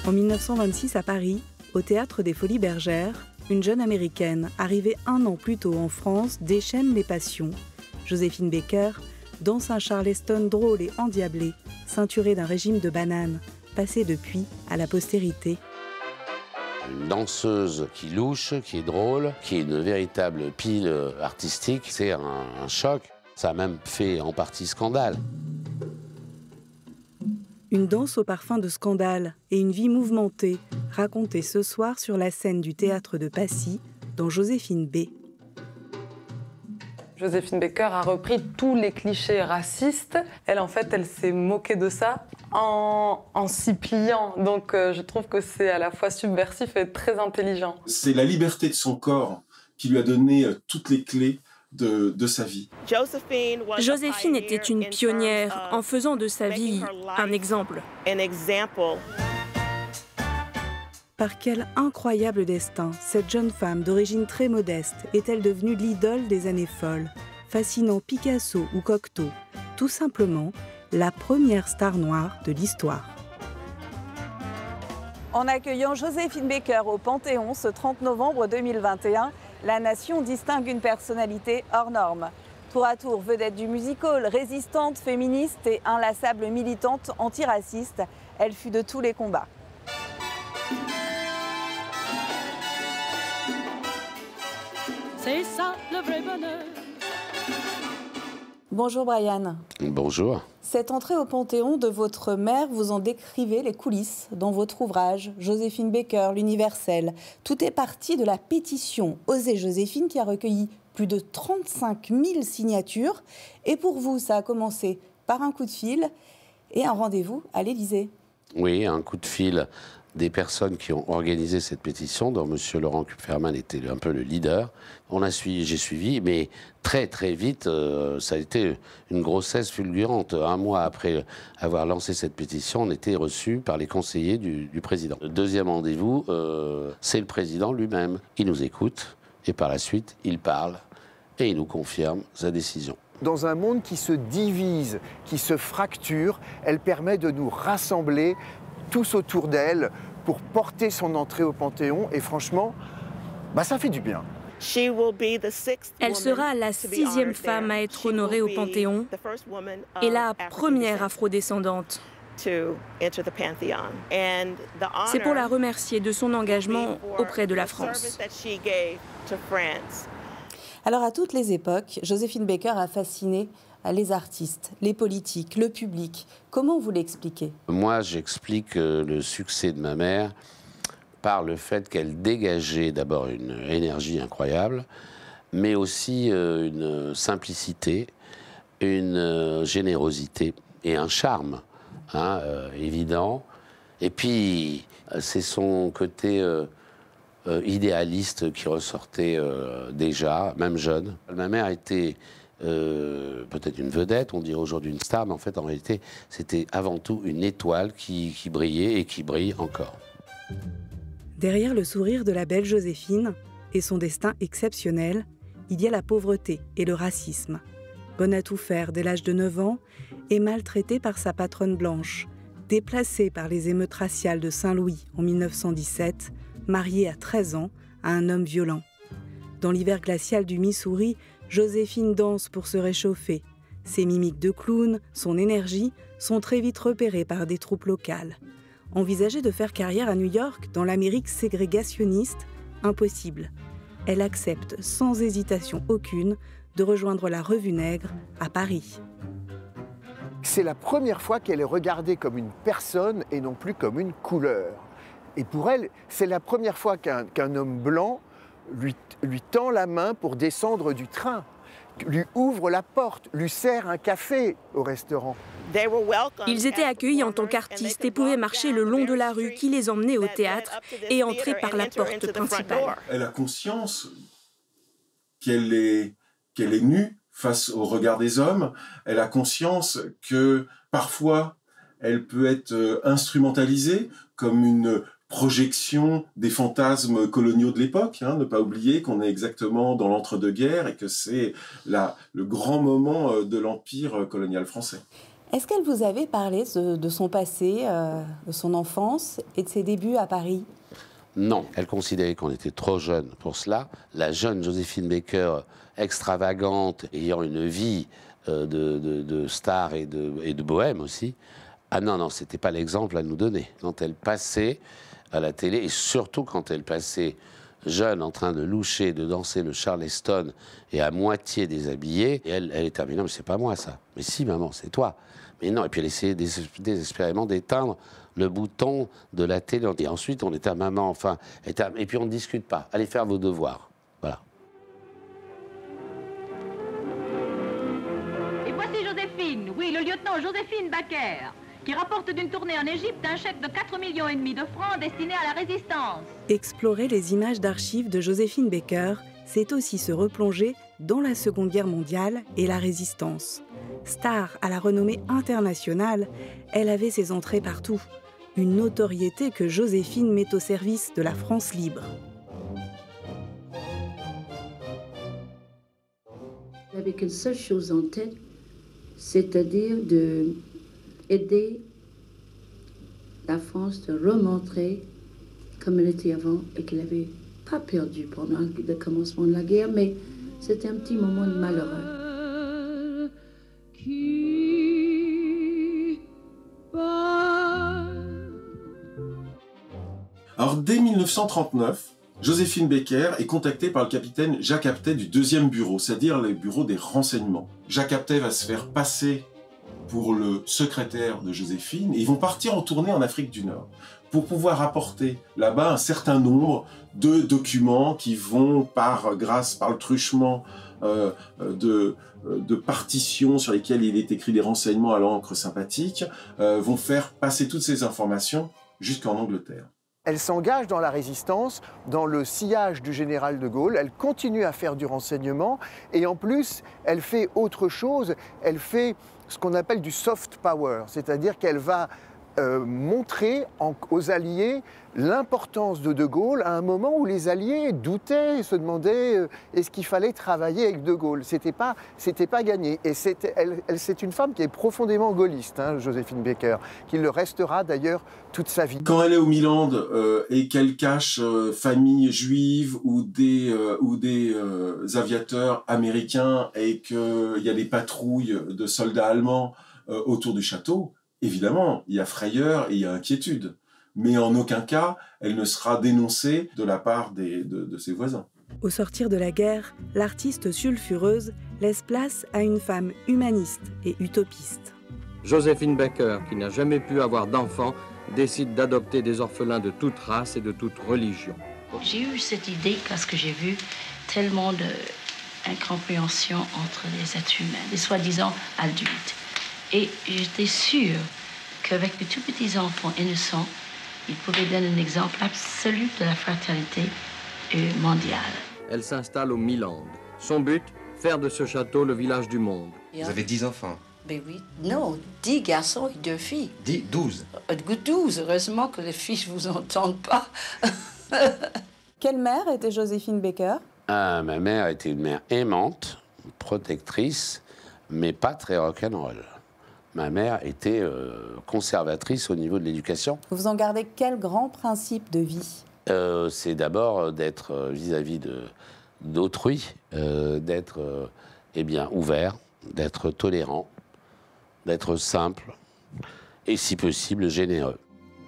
En 1926 à Paris, au Théâtre des Folies Bergères, une jeune Américaine, arrivée un an plus tôt en France, déchaîne les passions. Joséphine Baker danse un charleston drôle et endiablé, ceinturé d'un régime de bananes, passé depuis à la postérité. Une danseuse qui louche, qui est drôle, qui est une véritable pile artistique, c'est un choc. Ça a même fait en partie scandale. Une danse au parfum de scandale et une vie mouvementée, racontée ce soir sur la scène du théâtre de Passy, dans Joséphine B. Joséphine Baker a repris tous les clichés racistes. Elle, en fait, elle s'est moquée de ça en s'y pliant. Donc, je trouve que c'est à la fois subversif et très intelligent. C'est la liberté de son corps qui lui a donné toutes les clés de sa vie. Joséphine était une pionnière en faisant de sa vie un exemple. Par quel incroyable destin, cette jeune femme d'origine très modeste est-elle devenue l'idole des années folles, fascinant Picasso ou Cocteau, tout simplement la première star noire de l'histoire. En accueillant Joséphine Baker au Panthéon ce 30 novembre 2021, la nation distingue une personnalité hors norme. Tour à tour, vedette du music-hall, résistante, féministe et inlassable militante antiraciste, elle fut de tous les combats. C'est ça le vrai bonheur. Bonjour Brian. Bonjour. Cette entrée au Panthéon de votre mère, vous en décrivez les coulisses dans votre ouvrage, Joséphine Baker, l'universel. Tout est parti de la pétition Osez Joséphine qui a recueilli plus de 35 000 signatures. Et pour vous, ça a commencé par un coup de fil et un rendez-vous à l'Élysée. Oui, un coup de fil des personnes qui ont organisé cette pétition, dont M. Laurent Kupferman était un peu le leader. J'ai suivi, mais très très vite, ça a été une grossesse fulgurante. Un mois après avoir lancé cette pétition, on était reçus par les conseillers du président. Le deuxième rendez-vous, c'est le président lui-même. Il nous écoute et par la suite, il parle et il nous confirme sa décision. Dans un monde qui se divise, qui se fracture, elle permet de nous rassembler tous autour d'elle pour porter son entrée au Panthéon. Et franchement, ça fait du bien. Elle sera la 6e femme à être honorée au Panthéon et la première afrodescendante. C'est pour la remercier de son engagement auprès de la France. Alors à toutes les époques, Joséphine Baker a fasciné les artistes, les politiques, le public. Comment vous l'expliquez? Moi, j'explique le succès de ma mère par le fait qu'elle dégageait d'abord une énergie incroyable, mais aussi une simplicité, une générosité et un charme évident. Et puis, c'est son côté idéaliste qui ressortait déjà, même jeune. Ma mère était peut-être une vedette, on dirait aujourd'hui une star, mais en fait, en réalité, c'était avant tout une étoile qui brillait et qui brille encore. Derrière le sourire de la belle Joséphine et son destin exceptionnel, il y a la pauvreté et le racisme. Bonne à tout faire dès l'âge de 9 ans et maltraitée par sa patronne blanche, déplacée par les émeutes raciales de Saint-Louis en 1917, mariée à 13 ans à un homme violent. Dans l'hiver glacial du Missouri, Joséphine danse pour se réchauffer. Ses mimiques de clown, son énergie, sont très vite repérées par des troupes locales. Envisager de faire carrière à New York, dans l'Amérique ségrégationniste, impossible. Elle accepte sans hésitation aucune de rejoindre la Revue Nègre à Paris. C'est la première fois qu'elle est regardée comme une personne et non plus comme une couleur. Et pour elle, c'est la première fois qu'un homme blanc lui tend la main pour descendre du train, lui ouvre la porte, lui sert un café au restaurant. Ils étaient accueillis en tant qu'artistes et pouvaient marcher le long de la rue qui les emmenait au théâtre et entrer par la porte principale. Elle a conscience qu'elle est nue face au regard des hommes. Elle a conscience que parfois, elle peut être instrumentalisée comme une projection des fantasmes coloniaux de l'époque. Ne pas oublier qu'on est exactement dans l'entre-deux-guerres et que c'est le grand moment de l'empire colonial français. Est-ce qu'elle vous avait parlé de son passé, de son enfance et de ses débuts à Paris? Non, elle considérait qu'on était trop jeune pour cela. La jeune Joséphine Baker, extravagante, ayant une vie de star et de bohème aussi. Ah non, c'était pas l'exemple à nous donner. Quand elle passait à la télé, et surtout quand elle passait jeune, en train de loucher, de danser le Charleston et à moitié déshabillée, et elle était, mais non, mais c'est pas moi ça. Mais si, maman, c'est toi. Mais non, et puis elle essayait désespérément d'éteindre le bouton de la télé. Et ensuite, on était à maman, enfin, et puis on ne discute pas. Allez faire vos devoirs. Voilà. Et voici Joséphine, oui, le lieutenant Joséphine Baker, qui rapporte d'une tournée en Égypte un chèque de 4,5 millions de francs destiné à la résistance. Explorer les images d'archives de Joséphine Baker, c'est aussi se replonger dans la Seconde Guerre mondiale et la résistance. Star à la renommée internationale, elle avait ses entrées partout. Une notoriété que Joséphine met au service de la France libre. Il n'avait qu'une seule chose en tête, c'est-à-dire d'aider la France de remontrer comme elle était avant et qu'elle n'avait pas perdu pendant le commencement de la guerre, mais c'était un petit moment de malheureux. Alors, dès 1939, Joséphine Baker est contactée par le capitaine Jacques Apthey du 2e bureau, c'est-à-dire le bureau des renseignements. Jacques Apthey va se faire passer pour le secrétaire de Joséphine et ils vont partir en tournée en Afrique du Nord pour pouvoir apporter là-bas un certain nombre de documents qui vont, par le truchement de partitions sur lesquelles il est écrit des renseignements à l'encre sympathique, vont faire passer toutes ces informations jusqu'en Angleterre. Elle s'engage dans la résistance, dans le sillage du général de Gaulle, elle continue à faire du renseignement et en plus, elle fait autre chose, elle fait ce qu'on appelle du soft power, c'est-à-dire qu'elle va montrer aux Alliés l'importance de Gaulle à un moment où les Alliés doutaient et se demandaient est-ce qu'il fallait travailler avec de Gaulle. C'était pas gagné. Et c'est une femme qui est profondément gaulliste, hein, Joséphine Baker, qui le restera d'ailleurs toute sa vie. Quand elle est au Milan et qu'elle cache famille juive ou des aviateurs américains et qu'il y a des patrouilles de soldats allemands autour du château, évidemment, il y a frayeur et il y a inquiétude. Mais en aucun cas, elle ne sera dénoncée de la part de ses voisins. Au sortir de la guerre, l'artiste sulfureuse laisse place à une femme humaniste et utopiste. Joséphine Baker, qui n'a jamais pu avoir d'enfant, décide d'adopter des orphelins de toute race et de toute religion. J'ai eu cette idée parce que j'ai vu tellement d'incompréhension entre les êtres humains, les soi-disant adultes. Et j'étais sûre qu'avec de tout petits enfants innocents, ils pouvaient donner un exemple absolu de la fraternité mondiale. Elle s'installe au Milan. Son but, faire de ce château le village du monde. Vous avez 10 enfants? Ben oui, non, 10 garçons et 2 filles. 12? 12, heureusement que les filles ne vous entendent pas. Quelle mère était Joséphine Baker? Ma mère était une mère aimante, protectrice, mais pas très rock'n'roll. Ma mère était conservatrice au niveau de l'éducation. Vous en gardez quel grand principe de vie? C'est d'abord d'être vis-à-vis d'autrui, d'être ouvert, d'être tolérant, d'être simple et, si possible, généreux.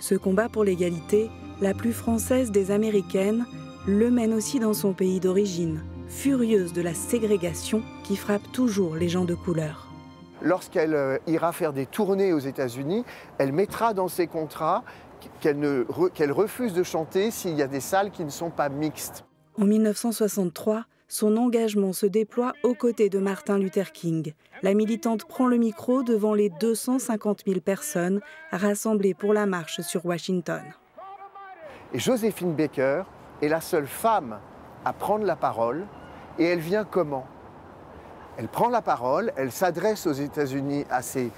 Ce combat pour l'égalité, la plus française des Américaines, le mène aussi dans son pays d'origine, furieuse de la ségrégation qui frappe toujours les gens de couleur. Lorsqu'elle ira faire des tournées aux États-Unis, elle mettra dans ses contrats qu'elle refuse de chanter s'il y a des salles qui ne sont pas mixtes. En 1963, son engagement se déploie aux côtés de Martin Luther King. La militante prend le micro devant les 250 000 personnes rassemblées pour la marche sur Washington. Et Joséphine Baker est la seule femme à prendre la parole. Et elle vient comment? Elle prend la parole, elle s'adresse aux États-Unis à ses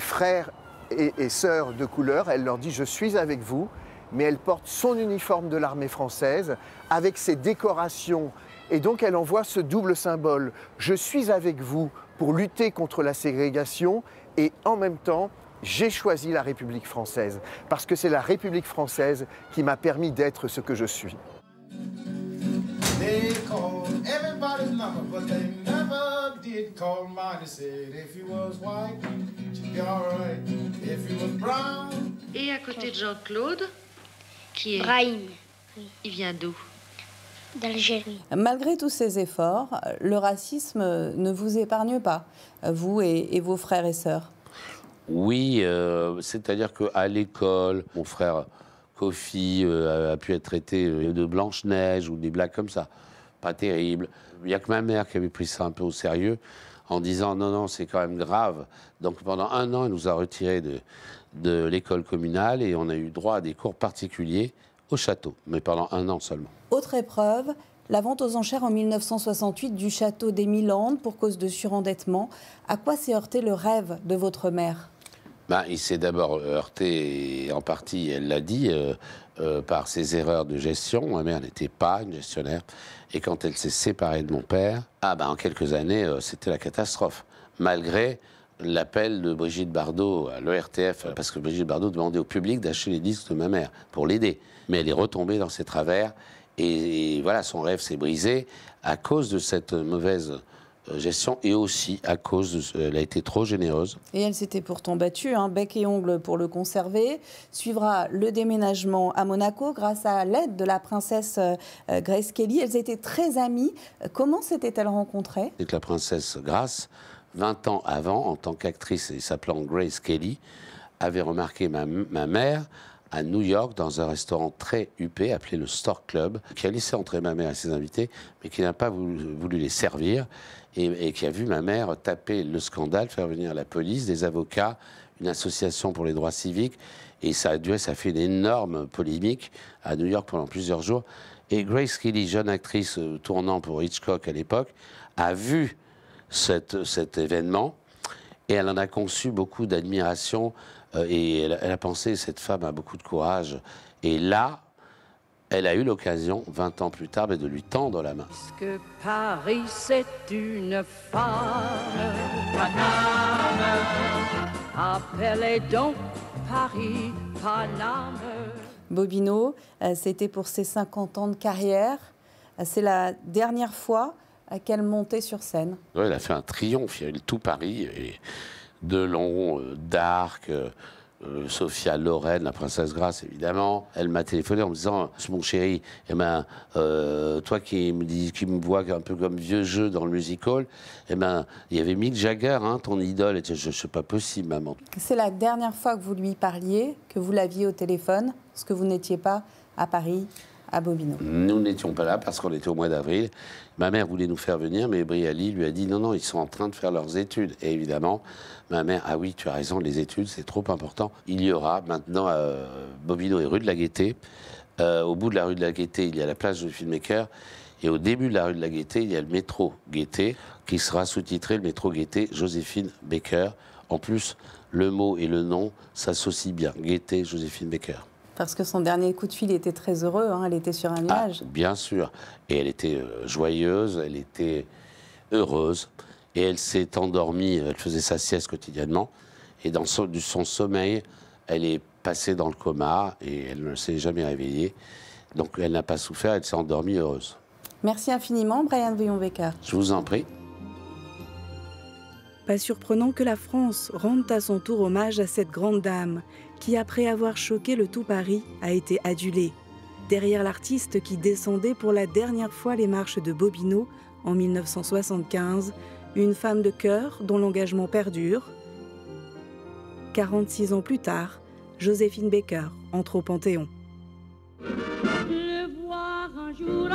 frères et sœurs de couleur. Elle leur dit « Je suis avec vous », mais elle porte son uniforme de l'armée française avec ses décorations. Et donc elle envoie ce double symbole « Je suis avec vous pour lutter contre la ségrégation » Et en même temps, j'ai choisi la République française, parce que c'est la République française qui m'a permis d'être ce que je suis. Et à côté de Jean-Claude, qui est... Brahim. Il vient d'où? D'Algérie. Malgré tous ces efforts, le racisme ne vous épargne pas, vous et vos frères et sœurs. Oui, c'est-à-dire qu'à l'école, mon frère Kofi a pu être traité de Blanche-Neige ou des blagues comme ça. Pas terrible. Il n'y a que ma mère qui avait pris ça un peu au sérieux en disant non, non, c'est quand même grave. Donc pendant 1 an, elle nous a retirés de l'école communale et on a eu droit à des cours particuliers au château, mais pendant 1 an seulement. Autre épreuve, la vente aux enchères en 1968 du château d'Émilande pour cause de surendettement. À quoi s'est heurté le rêve de votre mère? Il s'est d'abord heurté, et en partie, elle l'a dit, par ses erreurs de gestion. Ma mère n'était pas une gestionnaire. Et quand elle s'est séparée de mon père, en quelques années, c'était la catastrophe. Malgré l'appel de Brigitte Bardot à l'ORTF, parce que Brigitte Bardot demandait au public d'acheter les disques de ma mère pour l'aider. Mais elle est retombée dans ses travers. Et voilà, son rêve s'est brisé à cause de cette mauvaise gestion et aussi à cause elle a été trop généreuse. Et elle s'était pourtant battue, bec et ongles pour le conserver. Suivra le déménagement à Monaco grâce à l'aide de la princesse Grace Kelly. Elles étaient très amies. Comment s'étaient-elles rencontrées? C'est que la princesse Grace, 20 ans avant, en tant qu'actrice et s'appelant Grace Kelly, avait remarqué ma mère à New York, dans un restaurant très huppé appelé le Stork Club, qui a laissé entrer ma mère et ses invités, mais qui n'a pas voulu les servir, et qui a vu ma mère taper le scandale, faire venir la police, des avocats, une association pour les droits civiques, et ça a fait une énorme polémique à New York pendant plusieurs jours. Et Grace Kelly, jeune actrice tournant pour Hitchcock à l'époque, a vu cet événement, et elle en a conçu beaucoup d'admiration, et elle a pensé, cette femme a beaucoup de courage. Et là, elle a eu l'occasion, 20 ans plus tard, de lui tendre la main. Est-ce que Paris, c'est une femme? Paname, appelez donc Paris, Paname. Bobino, c'était pour ses 50 ans de carrière. C'est la dernière fois qu'elle montait sur scène. Ouais, elle a fait un triomphe, il y avait tout Paris, et Delon, Darc, Sophia Loren, la princesse Grace, évidemment. Elle m'a téléphoné en me disant « Mon chéri, toi qui me vois un peu comme vieux jeu dans le musical, il y avait Mick Jagger, ton idole. » Et je ne suis pas possible, maman. C'est la dernière fois que vous lui parliez, que vous l'aviez au téléphone, parce que vous n'étiez pas à Paris, à Bobino. Nous n'étions pas là parce qu'on était au mois d'avril. Ma mère voulait nous faire venir, mais Brialy lui a dit « Non, non, ils sont en train de faire leurs études. » Et évidemment, ma mère, ah oui, tu as raison, les études, c'est trop important. Il y aura maintenant, Bobino et rue de la Gaîté. Au bout de la rue de la Gaîté, il y a la place de filmmaker. Et au début de la rue de la Gaîté, il y a le métro Gaîté, qui sera sous-titré le métro Gaîté Joséphine Baker. En plus, le mot et le nom s'associent bien. Gaîté, Joséphine Baker. Parce que son dernier coup de fil était très heureux, elle était sur un nuage. Bien sûr. Et elle était joyeuse, elle était heureuse. Et elle s'est endormie, elle faisait sa sieste quotidiennement. Et dans son sommeil, elle est passée dans le coma et elle ne s'est jamais réveillée. Donc elle n'a pas souffert, elle s'est endormie heureuse. Merci infiniment, Brian Villon-Becker. Je vous en prie. Pas surprenant que la France rende à son tour hommage à cette grande dame qui, après avoir choqué le tout Paris, a été adulée. Derrière l'artiste qui descendait pour la dernière fois les marches de Bobino en 1975, une femme de cœur dont l'engagement perdure. 46 ans plus tard, Joséphine Baker entre au Panthéon. Le voir un jour